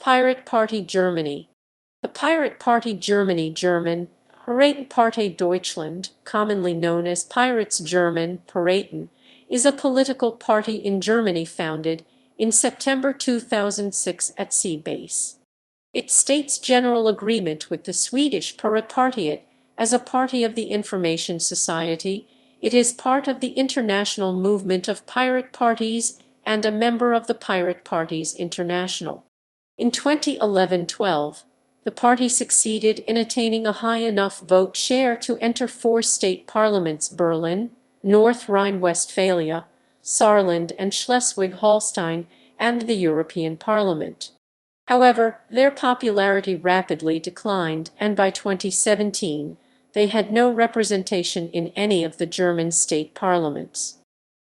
Pirate Party Germany. The Pirate Party Germany German, Piratenpartei Deutschland, commonly known as Pirates German, Piraten, is a political party in Germany founded in September 2006 at sea base. It states general agreement with the Swedish Piratpartiet as a party of the Information Society. It is part of the international movement of pirate parties and a member of the Pirate Parties International. In 2011-12, the party succeeded in attaining a high enough vote share to enter 4 state parliaments: Berlin, North Rhine-Westphalia, Saarland and Schleswig-Holstein, and the European Parliament. However, their popularity rapidly declined, and by 2017, they had no representation in any of the German state parliaments.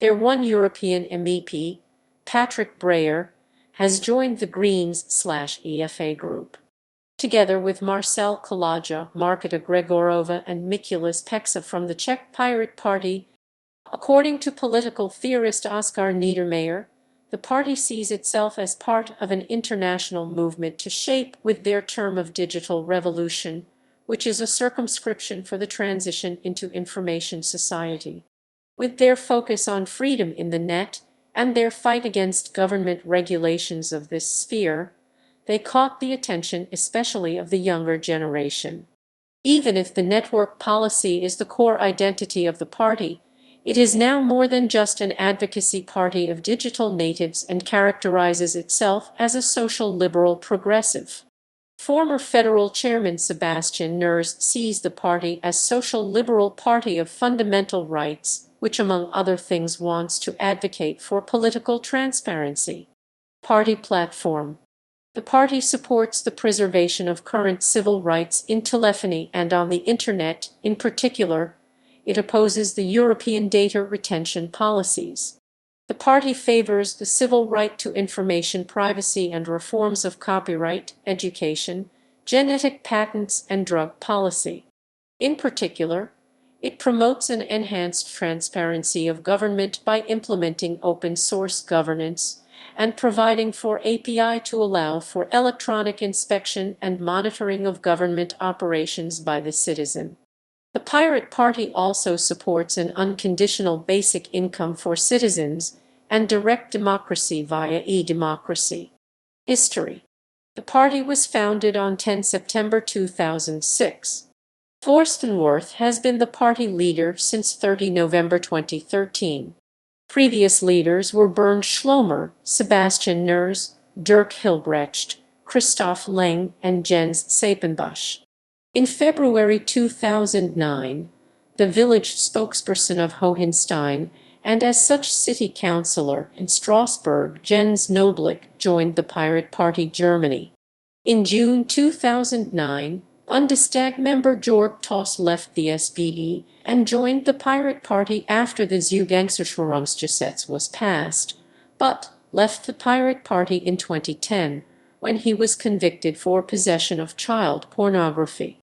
Their one European MEP, Patrick Breyer, has joined the Greens/EFA group. Together with Marcel Kolaja, Markéta, Gregorová, and Mikuláš Peksa from the Czech Pirate Party. According to political theorist Oskar Niedermayer, the party sees itself as part of an international movement to shape, with their term of digital revolution, which is a circumscription for the transition into information society. With their focus on freedom in the net and their fight against government regulations of this sphere, they caught the attention especially of the younger generation. Even if the network policy is the core identity of the party, it is now more than just an advocacy party of digital natives and characterizes itself as a social liberal progressive. Former federal chairman Sebastian Kurz sees the party as social liberal party of fundamental rights, which among other things wants to advocate for political transparency. Party platform. The party supports the preservation of current civil rights in telephony and on the Internet. In particular, it opposes the European data retention policies. The party favors the civil right to information privacy and reforms of copyright, education, genetic patents, and drug policy. In particular, it promotes an enhanced transparency of government by implementing open-source governance and providing for API to allow for electronic inspection and monitoring of government operations by the citizen. The Pirate Party also supports an unconditional basic income for citizens and direct democracy via e-democracy. History. The party was founded on 10 September 2006. Forstenworth has been the party leader since 30 November 2013. Previous leaders were Bernd Schlomer, Sebastian Kurz, Dirk Hilbrecht, Christoph Leng, and Jens Sapenbusch. In February 2009, the village spokesperson of Hohenstein, and as such city councillor in Strasbourg, Jens Noblick, joined the Pirate Party Germany. In June 2009, Bundestag member Georg Toss left the SPD and joined the Pirate Party after the Zugangsverschwörungsgesetz was passed, but left the Pirate Party in 2010 when he was convicted for possession of child pornography.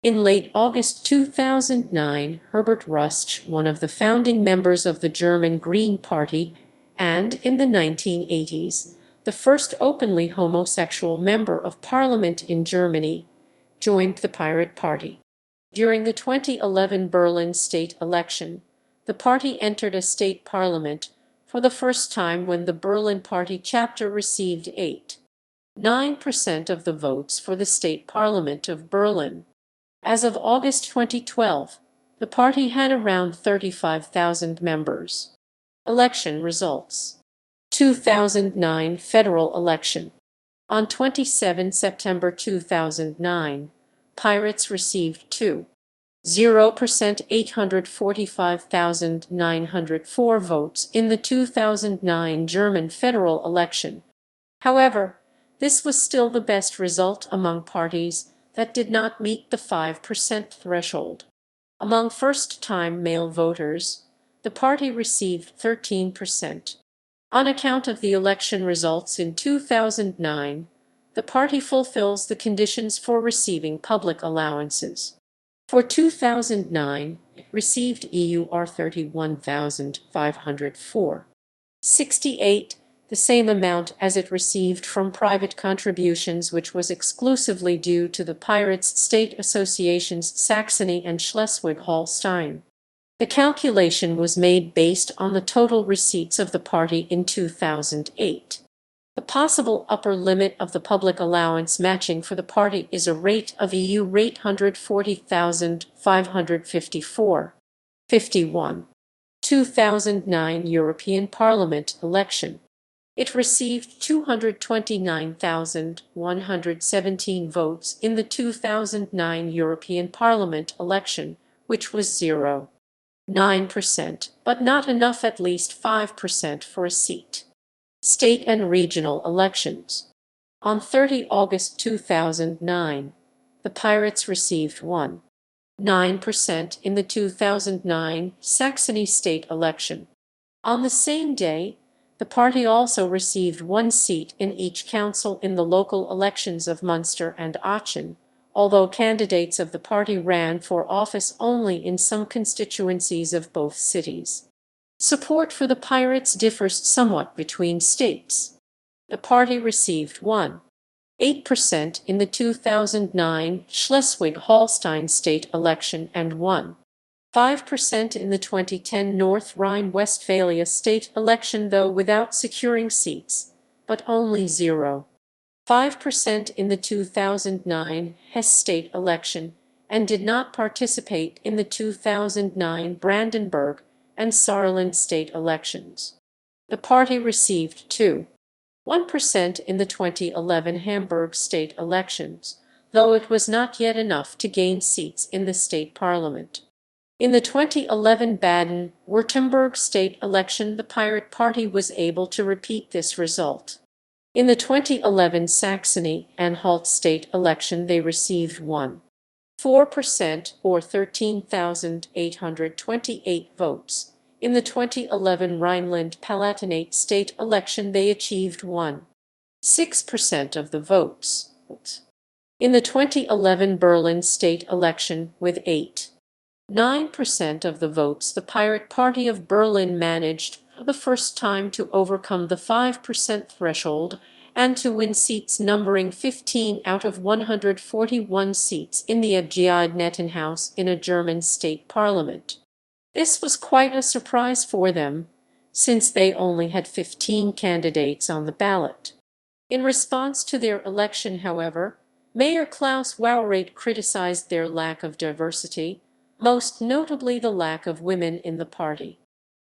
In late August 2009, Herbert Rust, one of the founding members of the German Green Party, and in the 1980s, the first openly homosexual member of parliament in Germany, joined the Pirate Party. During the 2011 Berlin state election, the party entered a state parliament for the first time when the Berlin Party chapter received 8.9% of the votes for the state parliament of Berlin. As of August 2012, the party had around 35,000 members. Election results. 2009 federal election. On 27 September 2009, Pirates received 2.0% 845,904 votes in the 2009 German federal election. However, this was still the best result among parties that did not meet the 5% threshold. Among first-time male voters, the party received 13%. On account of the election results in 2009, the party fulfills the conditions for receiving public allowances. For 2009, it received EUR 31,504.68 the same amount as it received from private contributions, which was exclusively due to the Pirates' state associations Saxony and Schleswig-Holstein. The calculation was made based on the total receipts of the party in 2008. The possible upper limit of the public allowance matching for the party is a rate of EU rate 140,554.51. 2009 European Parliament election. It received 229,117 votes in the 2009 European Parliament election, which was 0.9%, but not enough, at least 5% for a seat. State and regional elections. On 30 August 2009, the Pirates received 1.9% in the 2009 Saxony state election. On the same day, the party also received 1 seat in each council in the local elections of Munster and Aachen, although candidates of the party ran for office only in some constituencies of both cities. Support for the Pirates differs somewhat between states. The party received 1.8% in the 2009 Schleswig-Holstein state election and 1.5% in the 2010 North Rhine-Westphalia state election, though without securing seats, but only 0.5% in the 2009 Hesse state election, and did not participate in the 2009 Brandenburg and Saarland state elections. The party received 2.1% in the 2011 Hamburg state elections, though it was not yet enough to gain seats in the state parliament. In the 2011 Baden-Wurttemberg state election, the Pirate Party was able to repeat this result. In the 2011 Saxony and Anhalt state election, they received 1.4% or 13,828 votes. In the 2011 Rhineland-Palatinate state election, they achieved 1.6% of the votes. In the 2011 Berlin state election, with 8.9% of the votes, the Pirate Party of Berlin managed for the first time to overcome the 5% threshold and to win seats numbering 15 out of 141 seats in the Abgeordnetenhaus in a German state parliament. This was quite a surprise for them, since they only had 15 candidates on the ballot. In response to their election, however, Mayor Klaus Wowereit criticized their lack of diversity, most notably the lack of women in the party.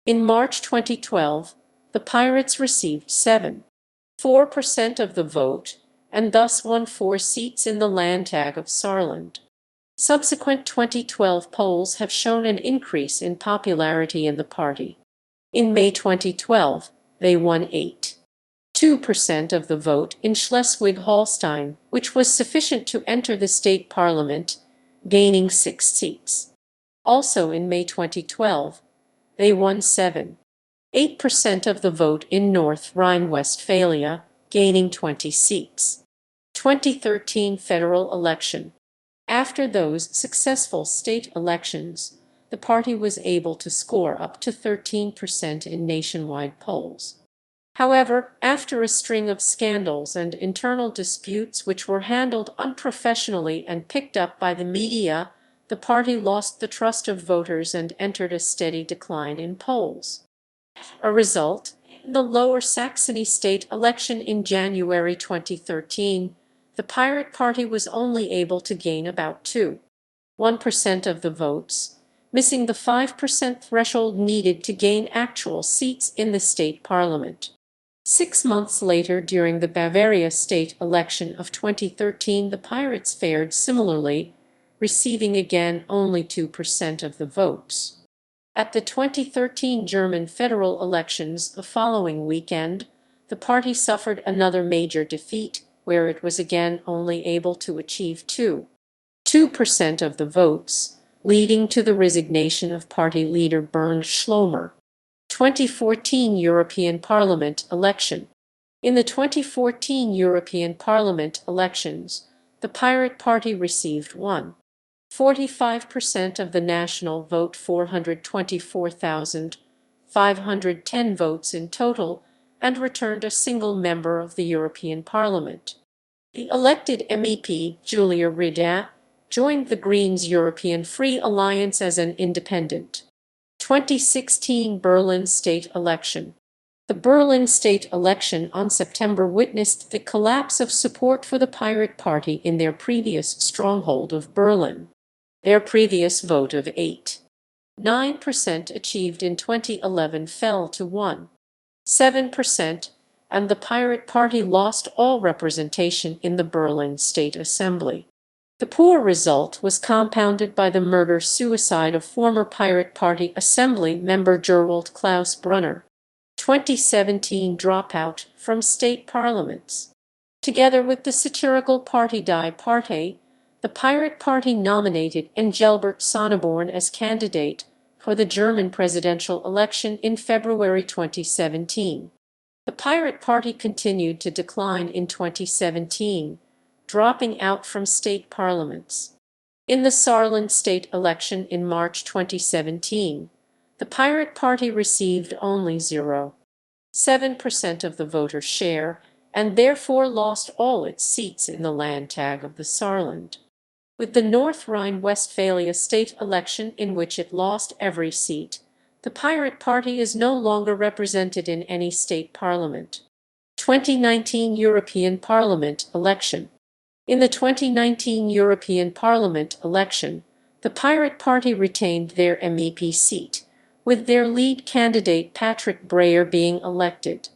In March 2012, the Pirates received 7.4% of the vote and thus won 4 seats in the Landtag of Saarland. Subsequent 2012 polls have shown an increase in popularity in the party. In May 2012, they won 8.2% of the vote in Schleswig-Holstein, which was sufficient to enter the state parliament, gaining 6 seats. Also in May 2012, they won 7.8% of the vote in North Rhine-Westphalia, gaining 20 seats. 2013 federal election. After those successful state elections, the party was able to score up to 13% in nationwide polls. However, after a string of scandals and internal disputes which were handled unprofessionally and picked up by the media, the party lost the trust of voters and entered a steady decline in polls. A result, in the Lower Saxony state election in January 2013, the Pirate Party was only able to gain about 2.1% of the votes, missing the 5% threshold needed to gain actual seats in the state parliament. 6 months later, during the Bavaria state election of 2013, the Pirates fared similarly, receiving again only 2% of the votes. At the 2013 German federal elections the following weekend, the party suffered another major defeat, where it was again only able to achieve 2% of the votes, leading to the resignation of party leader Bernd Schlomer. 2014 European Parliament election. In the 2014 European Parliament elections, the Pirate Party received 1.45% of the national vote, 424,510 votes in total, and returned a single member of the European Parliament. The elected MEP, Julia Redin, joined the Greens' European Free Alliance as an independent. 2016 Berlin state election. The Berlin state election on September witnessed the collapse of support for the Pirate Party in their previous stronghold of Berlin. Their previous vote of 8.9% achieved in 2011 fell to 1.7%, and the Pirate Party lost all representation in the Berlin State Assembly. The poor result was compounded by the murder-suicide of former Pirate Party Assembly member Gerald Klaus Brunner, 2017 dropout from state parliaments. Together with the satirical party Die Partei, the Pirate Party nominated Engelbert Sonneborn as candidate for the German presidential election in February 2017. The Pirate Party continued to decline in 2017, dropping out from state parliaments. In the Saarland state election in March 2017, the Pirate Party received only 0.7% of the voter share and therefore lost all its seats in the Landtag of the Saarland. With the North Rhine-Westphalia state election in which it lost every seat, the Pirate Party is no longer represented in any state parliament. 2019 European Parliament election. In the 2019 European Parliament election, the Pirate Party retained their MEP seat, with their lead candidate Patrick Breyer being elected.